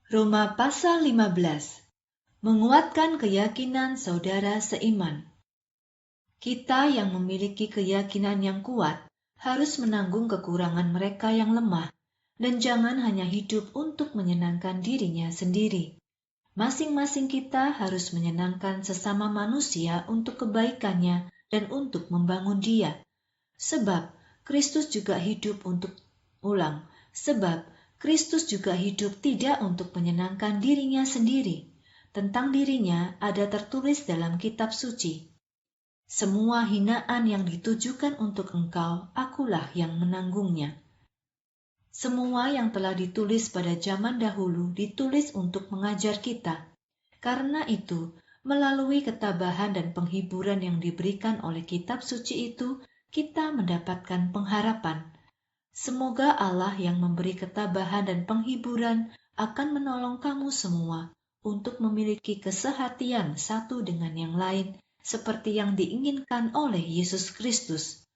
Roma pasal 15. Menguatkan keyakinan saudara seiman. Kita yang memiliki keyakinan yang kuat harus menanggung kekurangan mereka yang lemah dan jangan hanya hidup untuk menyenangkan dirinya sendiri. Masing-masing kita harus menyenangkan sesama manusia untuk kebaikannya dan untuk membangun dia. Sebab Kristus juga hidup tidak untuk menyenangkan dirinya sendiri. Tentang dirinya ada tertulis dalam kitab suci, semua hinaan yang ditujukan untuk engkau, akulah yang menanggungnya. Semua yang telah ditulis pada zaman dahulu ditulis untuk mengajar kita. Karena itu, melalui ketabahan dan penghiburan yang diberikan oleh kitab suci itu, kita mendapatkan pengharapan. Semoga Allah yang memberi ketabahan dan penghiburan akan menolong kamu semua untuk memiliki kesehatian satu dengan yang lain seperti yang diinginkan oleh Yesus Kristus,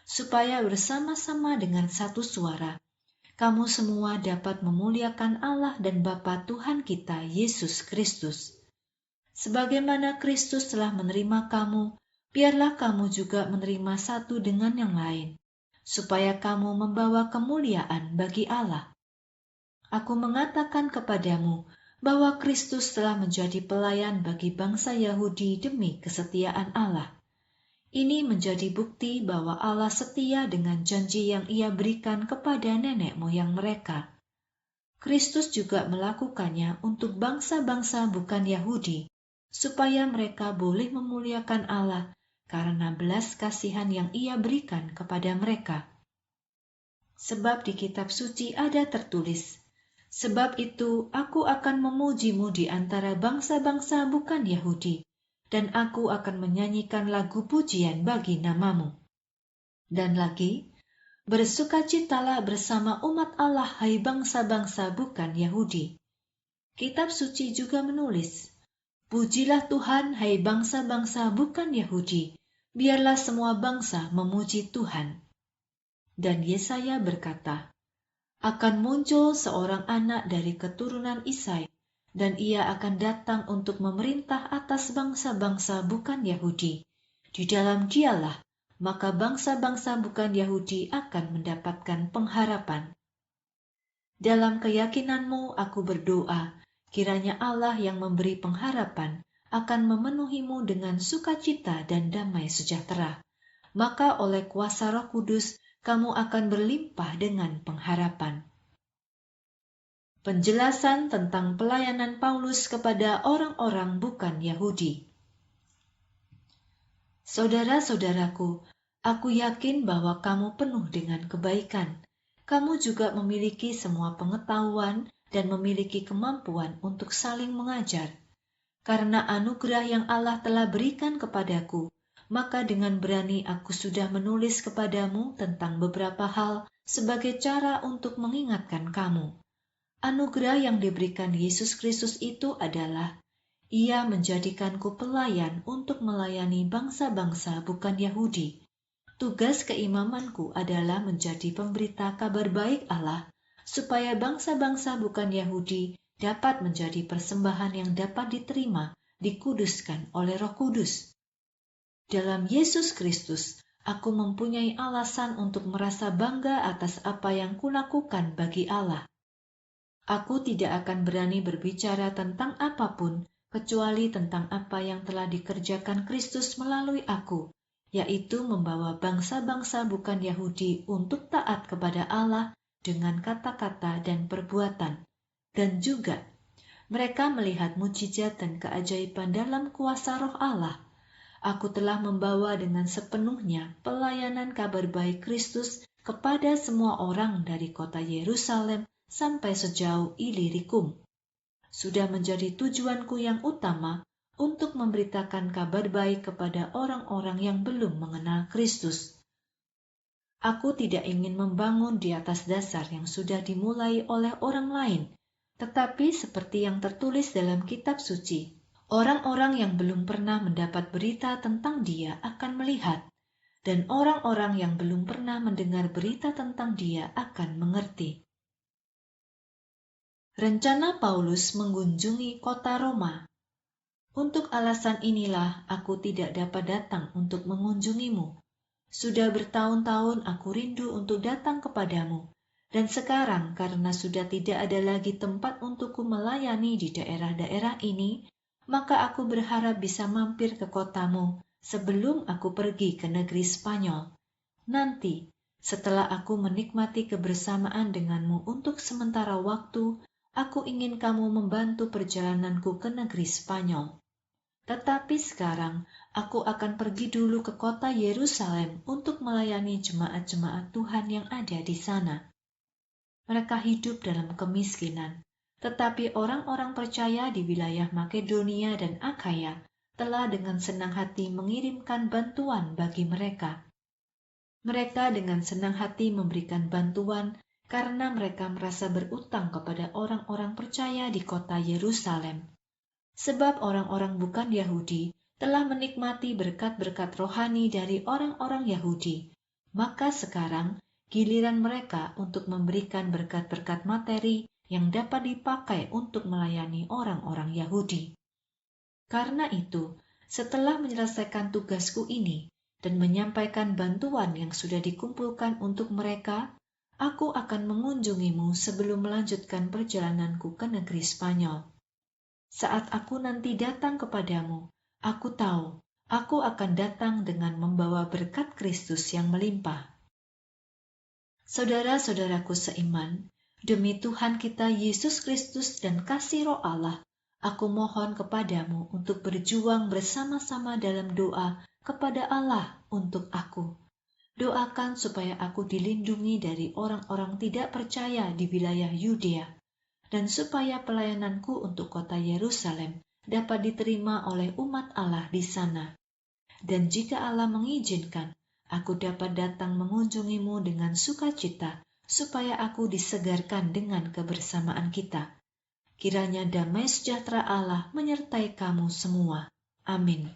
supaya bersama-sama dengan satu suara, kamu semua dapat memuliakan Allah dan Bapa Tuhan kita Yesus Kristus. Sebagaimana Kristus telah menerima kamu, biarlah kamu juga menerima satu dengan yang lain, supaya kamu membawa kemuliaan bagi Allah. Aku mengatakan kepadamu bahwa Kristus telah menjadi pelayan bagi bangsa Yahudi demi kesetiaan Allah. Ini menjadi bukti bahwa Allah setia dengan janji yang Ia berikan kepada nenek moyang mereka. Kristus juga melakukannya untuk bangsa-bangsa bukan Yahudi, supaya mereka boleh memuliakan Allah karena belas kasihan yang Ia berikan kepada mereka. Sebab di kitab suci ada tertulis, sebab itu aku akan memujimu di antara bangsa-bangsa bukan Yahudi, dan aku akan menyanyikan lagu pujian bagi namamu. Dan lagi, bersukacitalah bersama umat Allah, hai bangsa-bangsa bukan Yahudi. Kitab suci juga menulis, pujilah Tuhan, hai bangsa-bangsa bukan Yahudi, biarlah semua bangsa memuji Tuhan. Dan Yesaya berkata, akan muncul seorang anak dari keturunan Isai, dan ia akan datang untuk memerintah atas bangsa-bangsa bukan Yahudi. Di dalam dialah, maka bangsa-bangsa bukan Yahudi akan mendapatkan pengharapan. Dalam keyakinanmu aku berdoa, kiranya Allah yang memberi pengharapan akan memenuhimu dengan sukacita dan damai sejahtera. Maka oleh kuasa Roh Kudus, kamu akan berlimpah dengan pengharapan. Penjelasan tentang pelayanan Paulus kepada orang-orang bukan Yahudi. Saudara-saudaraku, aku yakin bahwa kamu penuh dengan kebaikan. Kamu juga memiliki semua pengetahuan dan memiliki kemampuan untuk saling mengajar. Karena anugerah yang Allah telah berikan kepadaku, maka dengan berani aku sudah menulis kepadamu tentang beberapa hal sebagai cara untuk mengingatkan kamu. Anugerah yang diberikan Yesus Kristus itu adalah, Ia menjadikanku pelayan untuk melayani bangsa-bangsa bukan Yahudi. Tugas keimamanku adalah menjadi pemberita kabar baik Allah, supaya bangsa-bangsa bukan Yahudi dapat menjadi persembahan yang dapat diterima, dikuduskan oleh Roh Kudus. Dalam Yesus Kristus, aku mempunyai alasan untuk merasa bangga atas apa yang kulakukan bagi Allah. Aku tidak akan berani berbicara tentang apapun, kecuali tentang apa yang telah dikerjakan Kristus melalui aku, yaitu membawa bangsa-bangsa bukan Yahudi untuk taat kepada Allah dengan kata-kata dan perbuatan. Dan juga, mereka melihat mujizat dan keajaiban dalam kuasa Roh Allah. Aku telah membawa dengan sepenuhnya pelayanan kabar baik Kristus kepada semua orang dari kota Yerusalem sampai sejauh Ilirikum. Sudah menjadi tujuanku yang utama untuk memberitakan kabar baik kepada orang-orang yang belum mengenal Kristus. Aku tidak ingin membangun di atas dasar yang sudah dimulai oleh orang lain, tetapi seperti yang tertulis dalam kitab suci, orang-orang yang belum pernah mendapat berita tentang Dia akan melihat, dan orang-orang yang belum pernah mendengar berita tentang Dia akan mengerti. Rencana Paulus mengunjungi kota Roma. Untuk alasan inilah aku tidak dapat datang untuk mengunjungimu. Sudah bertahun-tahun aku rindu untuk datang kepadamu, dan sekarang karena sudah tidak ada lagi tempat untukku melayani di daerah-daerah ini, maka aku berharap bisa mampir ke kotamu sebelum aku pergi ke negeri Spanyol. Nanti, setelah aku menikmati kebersamaan denganmu untuk sementara waktu, aku ingin kamu membantu perjalananku ke negeri Spanyol. Tetapi sekarang, aku akan pergi dulu ke kota Yerusalem untuk melayani jemaat-jemaat Tuhan yang ada di sana. Mereka hidup dalam kemiskinan, tetapi orang-orang percaya di wilayah Makedonia dan Akhaya telah dengan senang hati mengirimkan bantuan bagi mereka. Mereka dengan senang hati memberikan bantuan karena mereka merasa berutang kepada orang-orang percaya di kota Yerusalem. Sebab orang-orang bukan Yahudi telah menikmati berkat-berkat rohani dari orang-orang Yahudi, maka sekarang giliran mereka untuk memberikan berkat-berkat materi yang dapat dipakai untuk melayani orang-orang Yahudi. Karena itu, setelah menyelesaikan tugasku ini dan menyampaikan bantuan yang sudah dikumpulkan untuk mereka, aku akan mengunjungimu sebelum melanjutkan perjalananku ke negeri Spanyol. Saat aku nanti datang kepadamu, aku tahu aku akan datang dengan membawa berkat Kristus yang melimpah. Saudara-saudaraku seiman, demi Tuhan kita Yesus Kristus dan kasih Roh Allah, aku mohon kepadamu untuk berjuang bersama-sama dalam doa kepada Allah untuk aku. Doakan supaya aku dilindungi dari orang-orang tidak percaya di wilayah Yudea, dan supaya pelayananku untuk kota Yerusalem dapat diterima oleh umat Allah di sana. Dan jika Allah mengizinkan, aku dapat datang mengunjungimu dengan sukacita, supaya aku disegarkan dengan kebersamaan kita. Kiranya damai sejahtera Allah menyertai kamu semua. Amin.